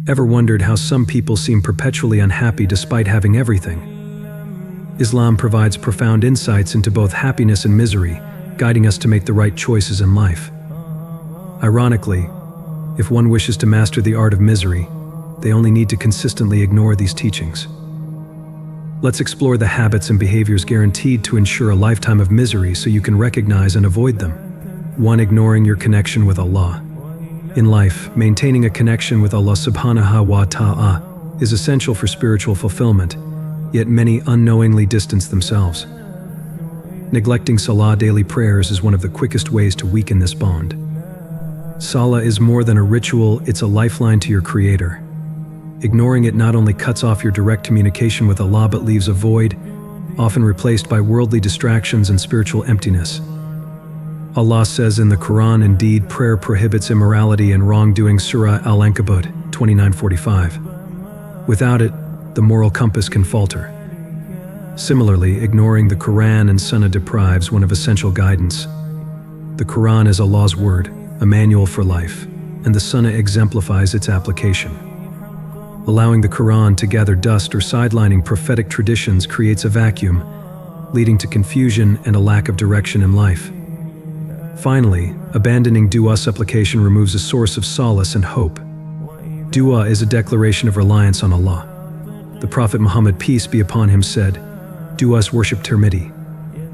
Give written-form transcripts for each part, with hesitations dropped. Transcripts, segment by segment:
Ever wondered how some people seem perpetually unhappy despite having everything? Islam provides profound insights into both happiness and misery, guiding us to make the right choices in life. Ironically, if one wishes to master the art of misery, they only need to consistently ignore these teachings. Let's explore the habits and behaviors guaranteed to ensure a lifetime of misery so you can recognize and avoid them. 1. Ignoring your connection with Allah. In life, maintaining a connection with Allah subhanahu wa ta'ala is essential for spiritual fulfillment, yet many unknowingly distance themselves. Neglecting Salah daily prayers is one of the quickest ways to weaken this bond. Salah is more than a ritual, it's a lifeline to your Creator. Ignoring it not only cuts off your direct communication with Allah but leaves a void, often replaced by worldly distractions and spiritual emptiness. Allah says in the Quran, indeed, prayer prohibits immorality and wrongdoing. Surah Al-Ankabut 29:45. Without it, the moral compass can falter. Similarly, ignoring the Quran and Sunnah deprives one of essential guidance. The Quran is Allah's word, a manual for life, and the Sunnah exemplifies its application. Allowing the Quran to gather dust or sidelining prophetic traditions creates a vacuum, leading to confusion and a lack of direction in life. Finally, abandoning dua supplication removes a source of solace and hope. Dua is a declaration of reliance on Allah. The Prophet Muhammad, peace be upon him, said, "Duas worship Tirmidhi."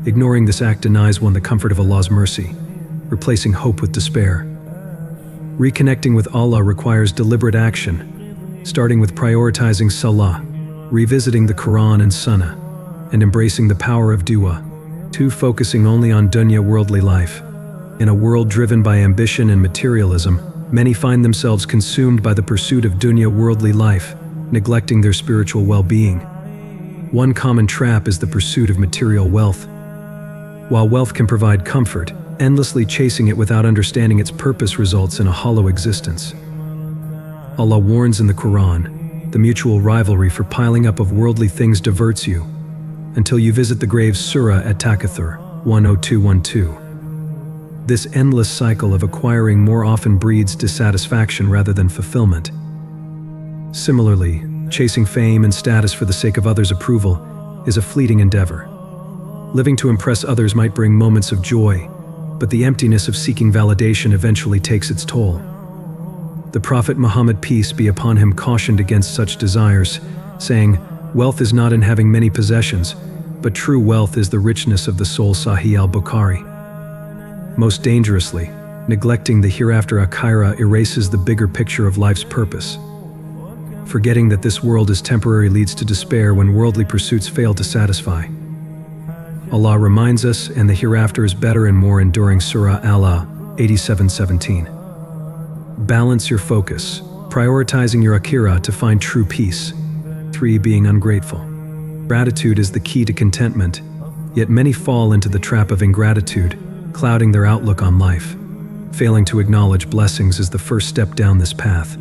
Ignoring this act denies one the comfort of Allah's mercy, replacing hope with despair. Reconnecting with Allah requires deliberate action, starting with prioritizing Salah, revisiting the Quran and Sunnah, and embracing the power of dua. 2. Focusing only on dunya, worldly life. In a world driven by ambition and materialism, many find themselves consumed by the pursuit of dunya, worldly life, neglecting their spiritual well-being. One common trap is the pursuit of material wealth. While wealth can provide comfort, endlessly chasing it without understanding its purpose results in a hollow existence. Allah warns in the Quran, the mutual rivalry for piling up of worldly things diverts you until you visit the graves. Surah At-Takathur 102:12. This endless cycle of acquiring more often breeds dissatisfaction rather than fulfillment. Similarly, chasing fame and status for the sake of others' approval is a fleeting endeavor. Living to impress others might bring moments of joy, but the emptiness of seeking validation eventually takes its toll. The Prophet Muhammad, peace be upon him, cautioned against such desires, saying, "Wealth is not in having many possessions, but true wealth is the richness of the soul." Sahih al-Bukhari. Most dangerously, neglecting the hereafter akhirah erases the bigger picture of life's purpose. Forgetting that this world is temporary leads to despair when worldly pursuits fail to satisfy. Allah reminds us, and the hereafter is better and more enduring. Surah Al-A'la 87:17. Balance your focus, prioritizing your akhirah to find true peace. 3. Being ungrateful. Gratitude is the key to contentment, yet many fall into the trap of ingratitude, clouding their outlook on life. Failing to acknowledge blessings is the first step down this path.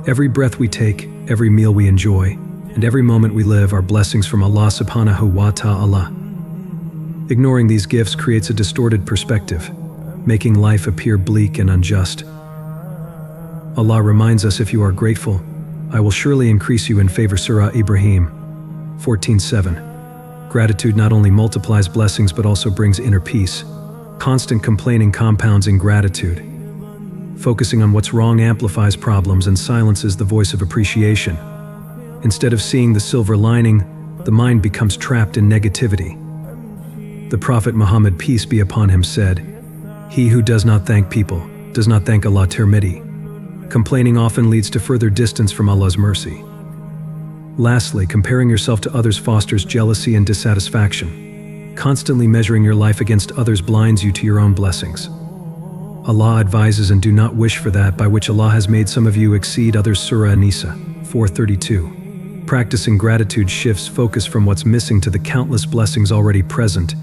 Every breath we take, every meal we enjoy, and every moment we live are blessings from Allah subhanahu wa ta'ala. Ignoring these gifts creates a distorted perspective, making life appear bleak and unjust. Allah reminds us, if you are grateful, I will surely increase you in favor. Surah Ibrahim 14:7. Gratitude not only multiplies blessings but also brings inner peace. Constant complaining compounds ingratitude. Focusing on what's wrong amplifies problems and silences the voice of appreciation. Instead of seeing the silver lining, the mind becomes trapped in negativity. The Prophet Muhammad, peace be upon him, said, "He who does not thank people does not thank Allah." Tirmidhi. Complaining often leads to further distance from Allah's mercy. Lastly, comparing yourself to others fosters jealousy and dissatisfaction. Constantly measuring your life against others blinds you to your own blessings. Allah advises, and do not wish for that by which Allah has made some of you exceed others. Surah An-Nisa 4:32. Practicing gratitude shifts focus from what's missing to the countless blessings already present,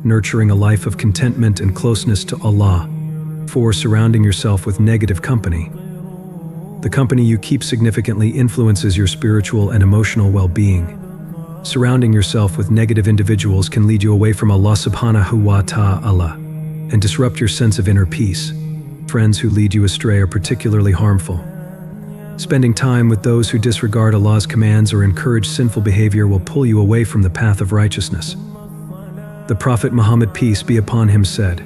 nurturing a life of contentment and closeness to Allah. 4. Surrounding yourself with negative company. The company you keep significantly influences your spiritual and emotional well-being. Surrounding yourself with negative individuals can lead you away from Allah subhanahu wa ta'ala and disrupt your sense of inner peace. Friends who lead you astray are particularly harmful. Spending time with those who disregard Allah's commands or encourage sinful behavior will pull you away from the path of righteousness. The Prophet Muhammad, peace be upon him, said,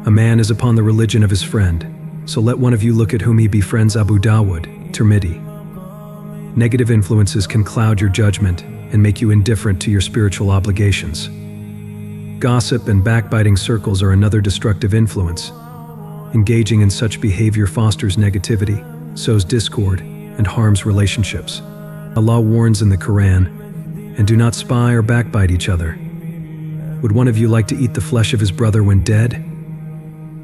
"A man is upon the religion of his friend, so let one of you look at whom he befriends." Abu Dawud, Tirmidhi. Negative influences can cloud your judgment and make you indifferent to your spiritual obligations. Gossip and backbiting circles are another destructive influence. Engaging in such behavior fosters negativity, sows discord, and harms relationships. Allah warns in the Quran, "And do not spy or backbite each other. Would one of you like to eat the flesh of his brother when dead?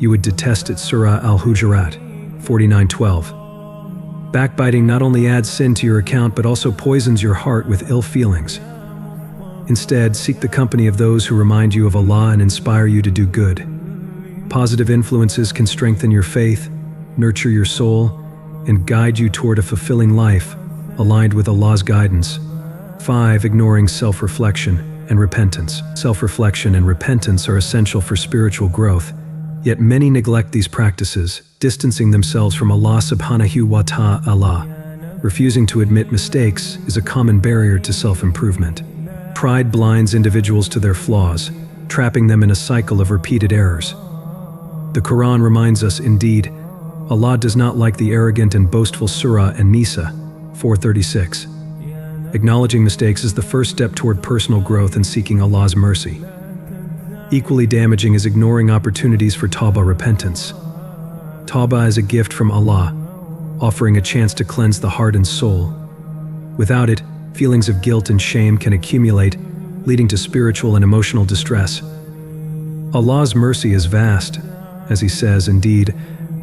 You would detest it." Surah Al-Hujurat, 49:12. Backbiting not only adds sin to your account but also poisons your heart with ill feelings. Instead, seek the company of those who remind you of Allah and inspire you to do good. Positive influences can strengthen your faith, nurture your soul, and guide you toward a fulfilling life aligned with Allah's guidance. 5. Ignoring self-reflection and repentance. Self-reflection and repentance are essential for spiritual growth, yet many neglect these practices, distancing themselves from Allah subhanahu wa ta'ala. Refusing to admit mistakes is a common barrier to self-improvement. Pride blinds individuals to their flaws, trapping them in a cycle of repeated errors. The Quran reminds us, indeed, Allah does not like the arrogant and boastful. Surah An-Nisa, 4:36. Acknowledging mistakes is the first step toward personal growth and seeking Allah's mercy. Equally damaging is ignoring opportunities for tawbah, repentance. Tawbah is a gift from Allah, offering a chance to cleanse the heart and soul. Without it, feelings of guilt and shame can accumulate, leading to spiritual and emotional distress. Allah's mercy is vast, as He says, indeed,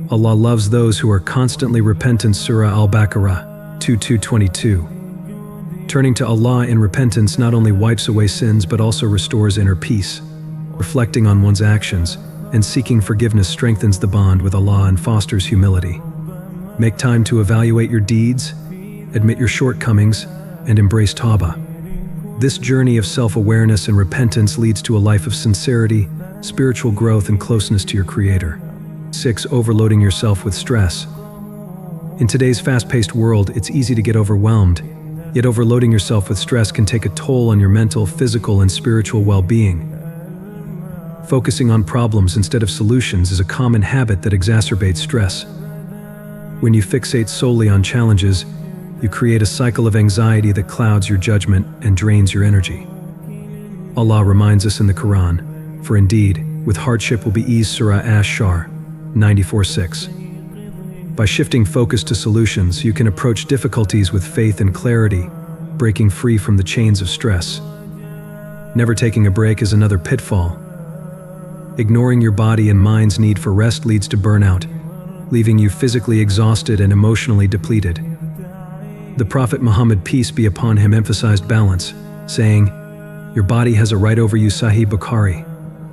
Allah loves those who are constantly repentant. Surah Al-Baqarah, 2:22. Turning to Allah in repentance not only wipes away sins but also restores inner peace. Reflecting on one's actions and seeking forgiveness strengthens the bond with Allah and fosters humility. Make time to evaluate your deeds, admit your shortcomings, and embrace tawbah. This journey of self-awareness and repentance leads to a life of sincerity, spiritual growth, and closeness to your Creator. 6. Overloading yourself with stress. In today's fast-paced world, it's easy to get overwhelmed, yet overloading yourself with stress can take a toll on your mental, physical, and spiritual well-being. Focusing on problems instead of solutions is a common habit that exacerbates stress. When you fixate solely on challenges, you create a cycle of anxiety that clouds your judgment and drains your energy. Allah reminds us in the Quran, "For indeed, with hardship will be ease." Surah Ash-Shar, 94:6. By shifting focus to solutions, you can approach difficulties with faith and clarity, breaking free from the chains of stress. Never taking a break is another pitfall. Ignoring your body and mind's need for rest leads to burnout, leaving you physically exhausted and emotionally depleted. The Prophet Muhammad, peace be upon him, emphasized balance, saying, "Your body has a right over you." Sahih Bukhari.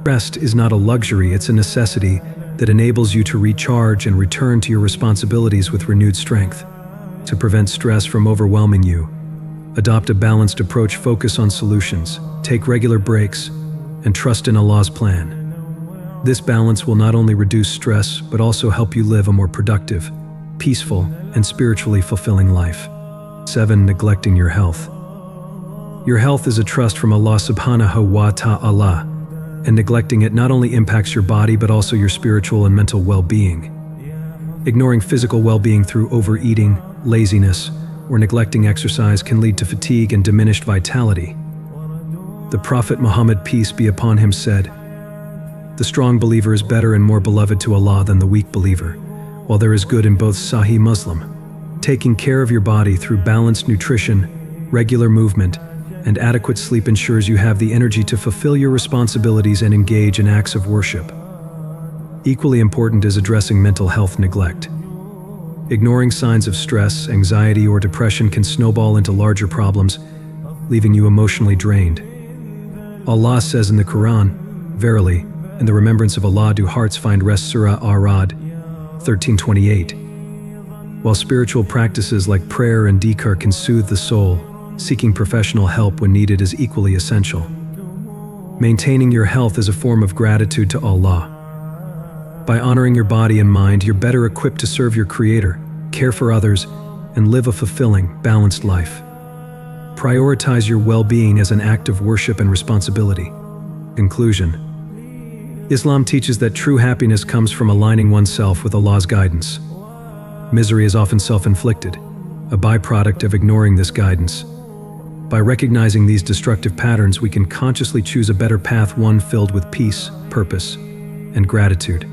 Rest is not a luxury, it's a necessity that enables you to recharge and return to your responsibilities with renewed strength. To prevent stress from overwhelming you, adopt a balanced approach, focus on solutions, take regular breaks, and trust in Allah's plan. This balance will not only reduce stress, but also help you live a more productive, peaceful, and spiritually fulfilling life. 7. Neglecting your health. Your health is a trust from Allah subhanahu wa ta'ala, and neglecting it not only impacts your body but also your spiritual and mental well-being. Ignoring physical well-being through overeating, laziness, or neglecting exercise can lead to fatigue and diminished vitality. The Prophet Muhammad, peace be upon him, said, "The strong believer is better and more beloved to Allah than the weak believer, while there is good in both." Sahih Muslim. Taking care of your body through balanced nutrition, regular movement, and adequate sleep ensures you have the energy to fulfill your responsibilities and engage in acts of worship. Equally important is addressing mental health neglect. Ignoring signs of stress, anxiety, or depression can snowball into larger problems, leaving you emotionally drained. Allah says in the Quran, "Verily, in the remembrance of Allah do hearts find rest." Surah Ar-Ra'd, 13:28. While spiritual practices like prayer and dhikr can soothe the soul, seeking professional help when needed is equally essential. Maintaining your health is a form of gratitude to Allah. By honoring your body and mind, you're better equipped to serve your Creator, care for others, and live a fulfilling, balanced life. Prioritize your well-being as an act of worship and responsibility. Conclusion. Islam teaches that true happiness comes from aligning oneself with Allah's guidance. Misery is often self-inflicted, a byproduct of ignoring this guidance. By recognizing these destructive patterns, we can consciously choose a better path, one filled with peace, purpose, and gratitude.